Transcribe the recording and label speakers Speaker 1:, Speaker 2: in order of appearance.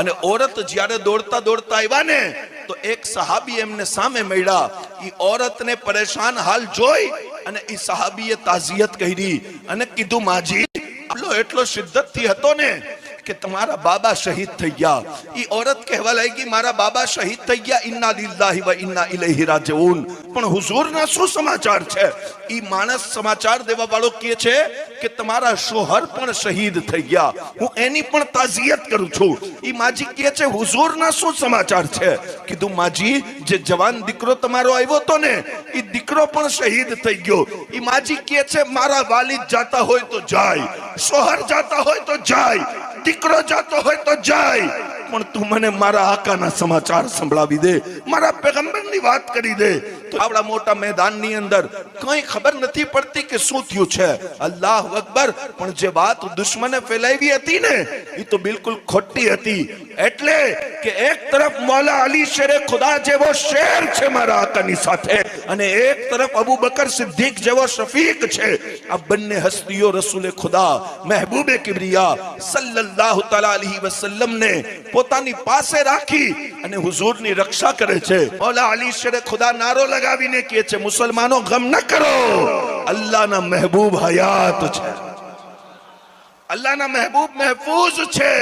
Speaker 1: અને औरत જ્યારે દોડતા દોડતા આવ્યા ને તો એક સહાબી એમને સામે મળ્યા. ઈ औरतને પરેશાન હાલ જોઈ અને ઈ સહાબીએ તાઝિયત કરી અને કીધું માજી એટલો શિદ્દત થી હતો ને કે તમારા બાબા શહીદ થઈ ગયા. ઈ औरत કહેવા લાગી મારા બાબા શહીદ થઈ ગયા, ઇન્ના લિલ્લાહી વ ઇન્ના ઇલૈહિ રાજીઉન. પણ હુઝુરના શું સમાચાર છે? ઈ માણસ સમાચાર દેવા વાળો કહે છે કે તમારા શોહર પણ શહીદ થઈ ગયા, હું એની પણ તાઝિયત કરું છું. ઈ માજી કહે છે હુઝુરના શું સમાચાર છે? કીધું માજી જે જવાન દીકરો તમારો આવ્યો તો ને ઈ દીકરો પણ શહીદ થઈ ગયો. ઈ માજી કહે છે મારા વાલિદ જાતા હોય તો જાય, શોહર જાતા હોય તો જાય, દીકરો જાતો હોય તો જાય, પણ તું મને મારા આકાના સમાચાર સંભળાવી દે, મારા પેગમ્બરની વાત કરી દે. તો આવડા મોટા મેદાનની અંદર કઈ ખબર નથી પડતી કે શું થયું છે. અલ્લાહુ અકબર. પણ જે વાત દુશ્મને ફેલાવી હતી ને એ તો બિલકુલ ખોટી હતી. એટલે કે એક તરફ મૌલા અલી શેરે ખુદા જેવો શેર છે મારા આકાની સાથે, અને એક તરફ અબુ બકર સિદ્દીક જેવો શફીક છે. આ બંને હસ્તીઓ રસૂલે ખુદા મહેબૂબે કિબરિયા સલ્લલ્લાહુ તઆલા અલૈહિ વસલ્લમ ને પોતાની પાસે રાખી અને હુઝુરની રક્ષા કરે છે. મૌલા અલી શેરે ખુદા નારો લગાવીને કહે છે મુસલમાનો ગમ ન કરો, અલ્લાહના મહેબૂબ હયાત છે, અલ્લાહના મહેબૂબ મહફૂઝ છે.